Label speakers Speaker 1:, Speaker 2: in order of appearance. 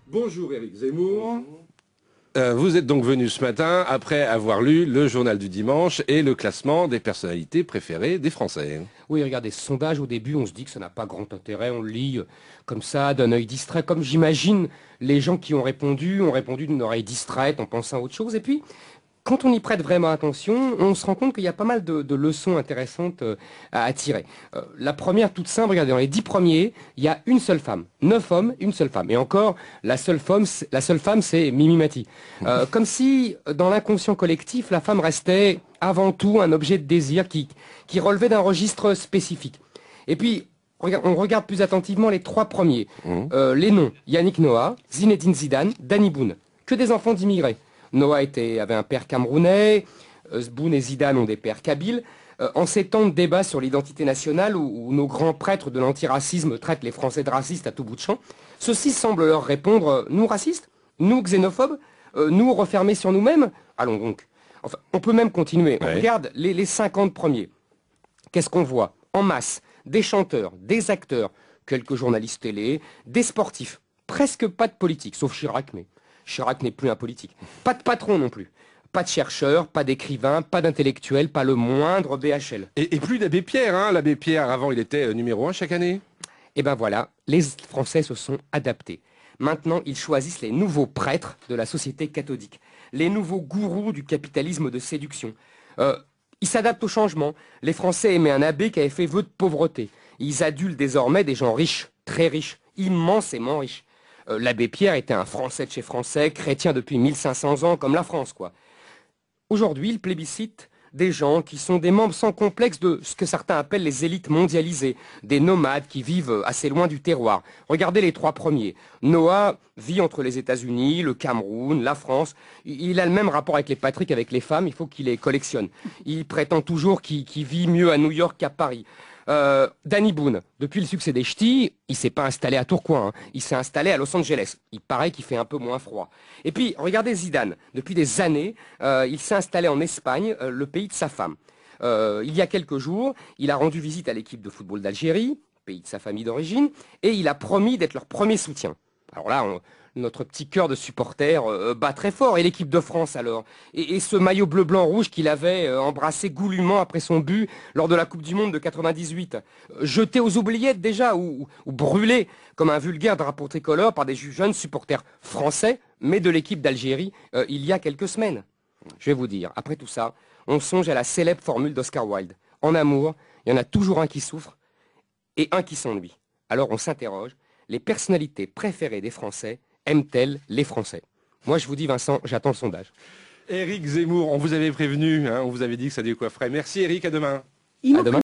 Speaker 1: Bonjour Éric Zemmour.
Speaker 2: Vous êtes donc venu ce matin après avoir lu le journal du dimanche et le classement des personnalités préférées des Français.
Speaker 3: Oui, regardez, ce sondage, au début, on se dit que ça n'a pas grand intérêt, on le lit comme ça, d'un œil distrait, comme j'imagine les gens qui ont répondu d'une oreille distraite en pensant à autre chose. Et puis, quand on y prête vraiment attention, on se rend compte qu'il y a pas mal de leçons intéressantes à tirer. La première, toute simple, regardez, dans les 10 premiers, il y a une seule femme. 9 hommes, une seule femme. Et encore, la seule femme, c'est Mimi Mati. Comme si, dans l'inconscient collectif, la femme restait avant tout un objet de désir qui relevait d'un registre spécifique. Et puis, on regarde plus attentivement les 3 premiers. Les noms, Yannick Noah, Zinedine Zidane, Danny Boone. Que des enfants d'immigrés. Noah avait un père camerounais, Boone et Zidane ont des pères kabyles. En ces temps de débat sur l'identité nationale où nos grands prêtres de l'antiracisme traitent les Français de racistes à tout bout de champ, ceux-ci semblent leur répondre, nous racistes, nous xénophobes, nous refermés sur nous-mêmes. Allons donc. Enfin, on peut même continuer. On regarde les 50 premiers. Qu'est-ce qu'on voit? En masse, des chanteurs, des acteurs, quelques journalistes télé, des sportifs. Presque pas de politique, sauf Chirac, mais Chirac n'est plus un politique. Pas de patron non plus. Pas de chercheurs, pas d'écrivains, pas d'intellectuels, pas le moindre BHL.
Speaker 2: Et plus l'abbé Pierre, hein. L'abbé Pierre, avant, il était numéro 1 chaque année.
Speaker 3: Et ben voilà, les Français se sont adaptés. Maintenant, ils choisissent les nouveaux prêtres de la société cathodique, les nouveaux gourous du capitalisme de séduction. Ils s'adaptent au changement. Les Français aimaient un abbé qui avait fait vœu de pauvreté. Ils adulent désormais des gens riches, très riches, immensément riches. L'abbé Pierre était un Français de chez Français, chrétien depuis 1500 ans, comme la France, quoi. Aujourd'hui, il plébiscite des gens qui sont des membres sans complexe de ce que certains appellent les élites mondialisées, des nomades qui vivent assez loin du terroir. Regardez les 3 premiers. Noah vit entre les États-Unis, le Cameroun, la France. Il a le même rapport avec les patries qu'avec les femmes, il faut qu'il les collectionne. Il prétend toujours qu'il vit mieux à New York qu'à Paris. Danny Boone, depuis le succès des Ch'tis, il s'est pas installé à Tourcoing, hein. Il s'est installé à Los Angeles. Il paraît qu'il fait un peu moins froid. Et puis, regardez Zidane. Depuis des années, il s'est installé en Espagne, le pays de sa femme. Il y a quelques jours, il a rendu visite à l'équipe de football d'Algérie, pays de sa famille d'origine, et il a promis d'être leur premier soutien. Alors là, notre petit cœur de supporter bat très fort. Et l'équipe de France alors? Et ce maillot bleu-blanc-rouge qu'il avait embrassé goulûment après son but lors de la Coupe du Monde de 98. Jeté aux oubliettes déjà, ou brûlé comme un vulgaire drapeau tricolore par des jeunes supporters français, mais de l'équipe d'Algérie, il y a quelques semaines. Je vais vous dire, après tout ça, on songe à la célèbre formule d'Oscar Wilde. En amour, il y en a toujours un qui souffre et un qui s'ennuie. Alors on s'interroge, les personnalités préférées des Français aiment-elles les Français? Moi, je vous dis, Vincent, j'attends le sondage.
Speaker 2: Éric Zemmour, on vous avait prévenu, hein, on vous avait dit que ça décoifferait. Merci Éric, à demain.
Speaker 3: À demain.